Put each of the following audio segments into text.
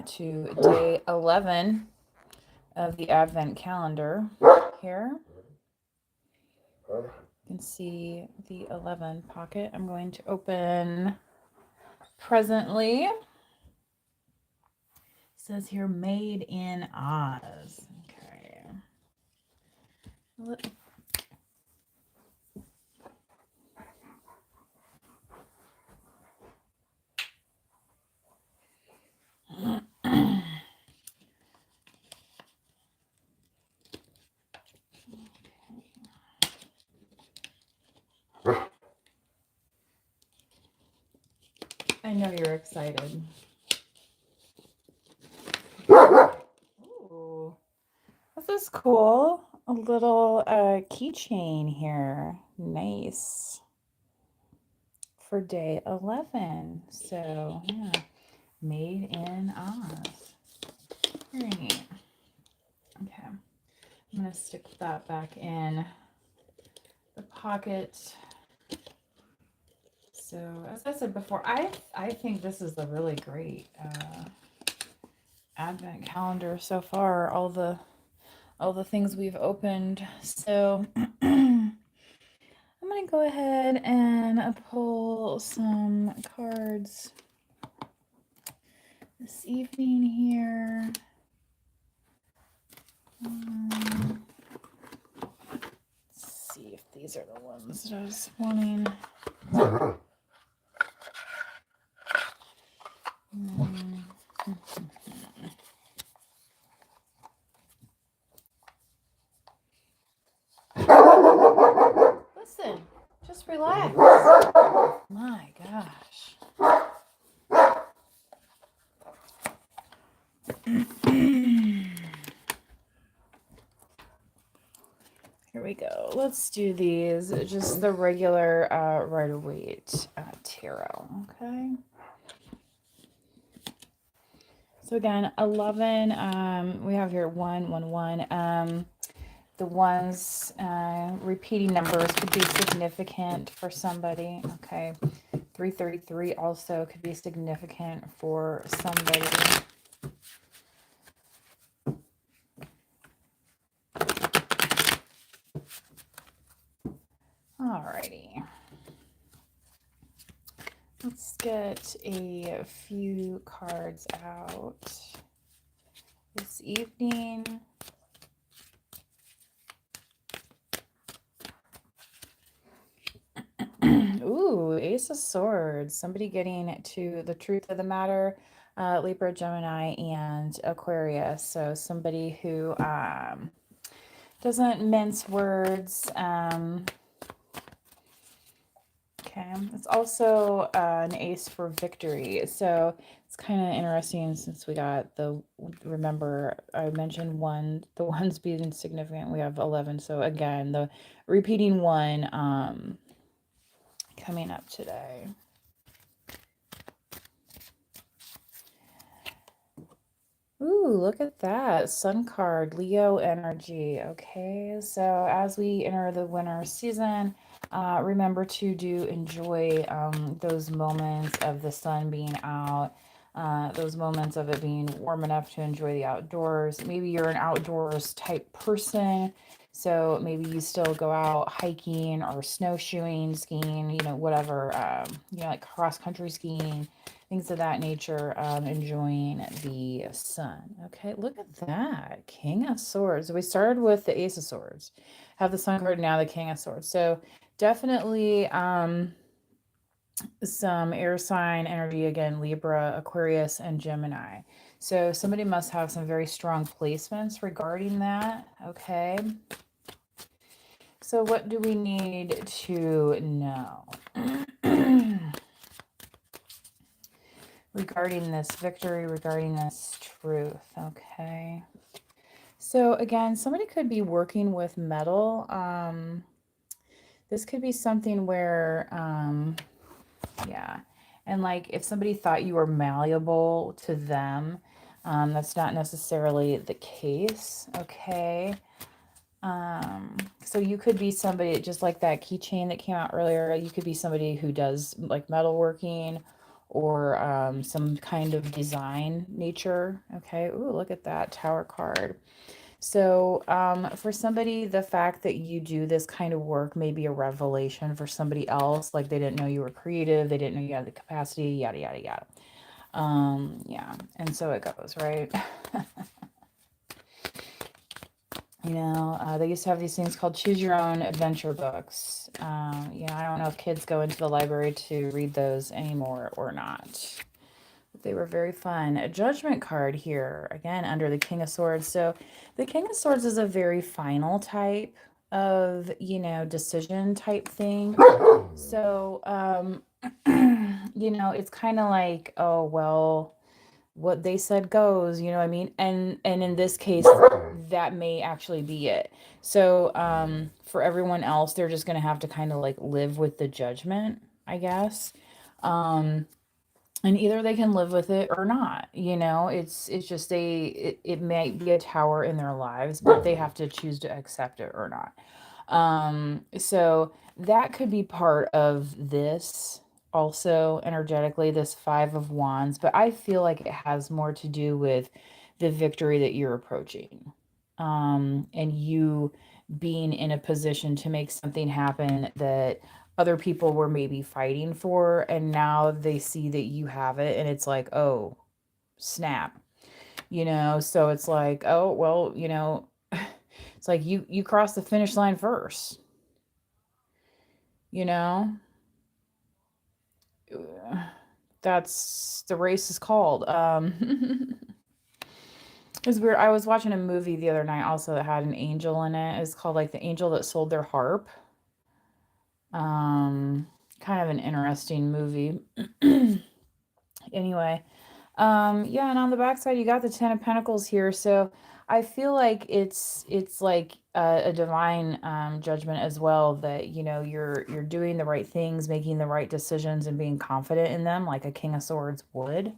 to day 11 of the Advent calendar here. You can see the 11 pocket. I'm going to open presently. It says here, made in Oz. Okay. I know you're excited. Ooh, this is cool. A little keychain here. Nice. For day 11. So, yeah, made in Oz. Very neat. Okay, I'm going to stick that back in the pocket. So, as I said before, I think this is a really great Advent calendar so far. All the things we've opened. So, I'm going to go ahead and pull some cards this evening here. Let's see if these are the ones that I was wanting. Listen, just relax. My gosh. Here we go. Let's do these. Just the regular Rider-Waite tarot. Okay. So again, 11. We have here 1, 1, 1. The ones repeating numbers could be significant for somebody. Okay. 333 also could be significant for somebody. Alrighty. Let's get a few cards out this evening. Ooh, Ace of Swords. Somebody getting to the truth of the matter. Libra, Gemini, and Aquarius. So somebody who doesn't mince words. Okay, it's also an ace for victory. So it's kind of interesting since we got remember I mentioned the ones being significant. We have 11. So again, the repeating one coming up today. Ooh, look at that. Sun card, Leo energy. Okay, so as we enter the winter season, remember to enjoy those moments of the sun being out, those moments of it being warm enough to enjoy the outdoors. Maybe you're an outdoors type person, so maybe you still go out hiking or snowshoeing, skiing, whatever, like cross-country skiing, things of that nature, enjoying the sun. Okay, look at that. King of Swords. We started with the Ace of Swords. Have the Sun card, now the King of Swords. So definitely some air sign energy again, Libra, Aquarius, and Gemini. So somebody must have some very strong placements regarding that. Okay. So what do we need to know? Regarding this victory, regarding this truth. Okay. So again, somebody could be working with metal. This could be something where, yeah. And like if somebody thought you were malleable to them, that's not necessarily the case. Okay. So you could be somebody just like that keychain that came out earlier. You could be somebody who does like metalworking, or some kind of design nature. Okay. Ooh, look at that Tower card. So, for somebody, the fact that you do this kind of work may be a revelation for somebody else. Like they didn't know you were creative, they didn't know you had the capacity, yada, yada, yada. Yeah. And so it goes, right? They used to have these things called choose your own adventure books. I don't know if kids go into the library to read those anymore or not. But they were very fun. A judgment card here, again, under the King of Swords. So the King of Swords is a very final type of, decision type thing. So, it's kind of like, oh, well, what they said goes, you know what I mean? And in this case, that may actually be it. So for everyone else, they're just gonna have to kind of like live with the judgment, I guess. And either they can live with it or not. It's just it might be a tower in their lives, but they have to choose to accept it or not. So that could be part of this also energetically, this Five of Wands, but I feel like it has more to do with the victory that you're approaching. And you being in a position to make something happen that other people were maybe fighting for, and now they see that you have it, and it's like, oh, snap. So it's like, oh, well, it's like you cross the finish line first, you know that's the race is called. It was weird. I was watching a movie the other night also that had an angel in it. It's called like The Angel That Sold Their Harp. Kind of an interesting movie. Anyway, yeah, and on the backside you got the Ten of Pentacles here. So I feel like it's like a divine judgment as well, that you're doing the right things, making the right decisions, and being confident in them, like a King of Swords would.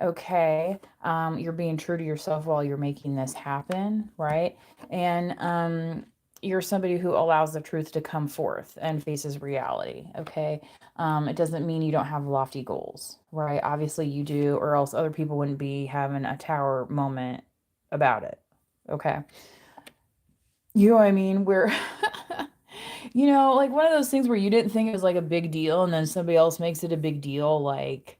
Okay. You're being true to yourself while you're making this happen, right? And you're somebody who allows the truth to come forth and faces reality. Okay. It doesn't mean you don't have lofty goals, right? Obviously you do, or else other people wouldn't be having a tower moment about it. Okay. You know what I mean? Where, like one of those things where you didn't think it was like a big deal, and then somebody else makes it a big deal, like,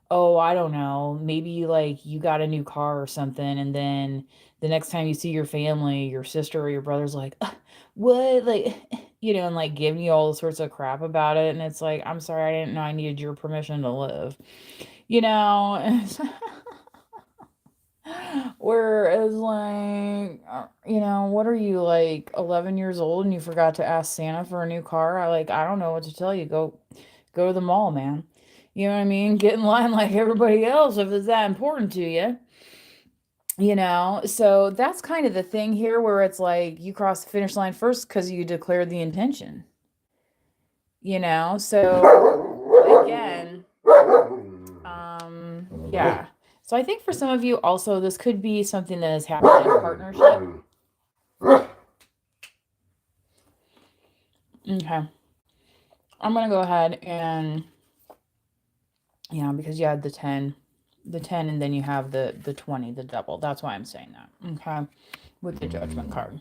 oh, I don't know, maybe like you got a new car or something, and then the next time you see your family, your sister or your brother's like, what? Like, and like giving you all sorts of crap about it. And it's like, I'm sorry, I didn't know I needed your permission to live, you know? Whereas, like, what are you, like 11 years old and you forgot to ask Santa for a new car? I don't know what to tell you. Go to the mall, man. You know what I mean? Get in line like everybody else if it's that important to you. So that's kind of the thing here, where it's like you cross the finish line first because you declared the intention. So again, yeah. So I think for some of you also, this could be something that has happened in partnership. Okay. I'm going to go ahead and, because you had the 10, and then you have the 20, the double. That's why I'm saying that. Okay. With the judgment card.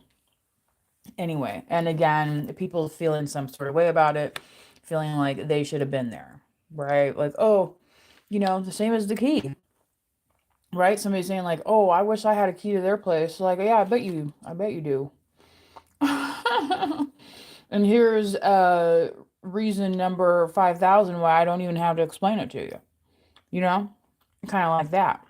Anyway, and again, people feeling some sort of way about it, feeling like they should have been there, right? Like, oh, the same as the key, right? Somebody saying like, oh, I wish I had a key to their place. Like, yeah, I bet you do. And here's reason number 5,000 why I don't even have to explain it to you. Kind of like that.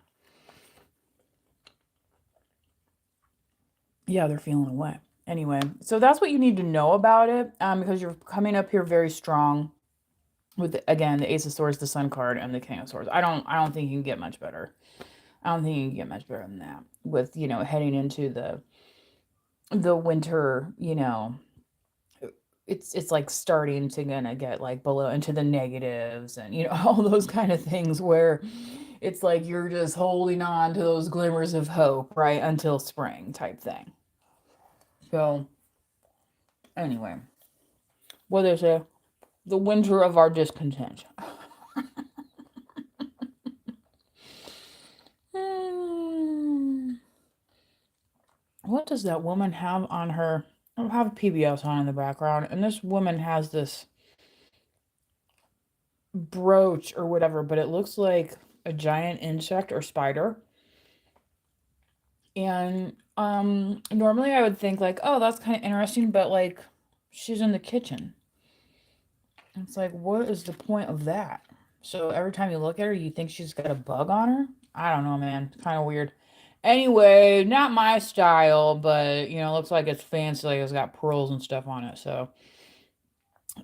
Yeah, they're feeling away. Anyway, so that's what you need to know about it, because you're coming up here very strong with, again, the Ace of Swords, the Sun card, and the King of Swords. I don't think you can get much better. I don't think you can get much better than that with, heading into the winter, it's like starting to gonna get like below into the negatives, and all those kind of things where it's like you're just holding on to those glimmers of hope, right, until spring type thing. So anyway, what they say, the winter of our discontent. what does that woman have on her? I have PBS on in the background, and this woman has this brooch or whatever, but it looks like a giant insect or spider. And normally I would think like, oh, that's kind of interesting, but like she's in the kitchen. It's like, what is the point of that? So every time you look at her, you think she's got a bug on her? I don't know, man. Kind of weird. Anyway, not my style, but looks like it's fancy, like it's got pearls and stuff on it. So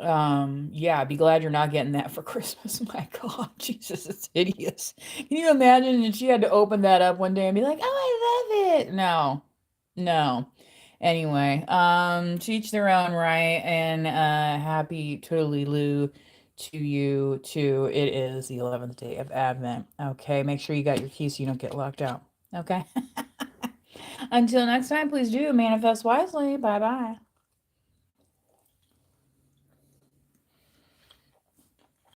yeah, be glad you're not getting that for Christmas. My God, Jesus, it's hideous. Can you imagine? And she had to open that up one day and be like, "Oh, I love it." No, no. Anyway, to each their own, right? And happy totally Lou to you too. It is the 11th day of Advent. Okay, make sure you got your keys so you don't get locked out. Okay. Until next time, please do manifest wisely. Bye bye.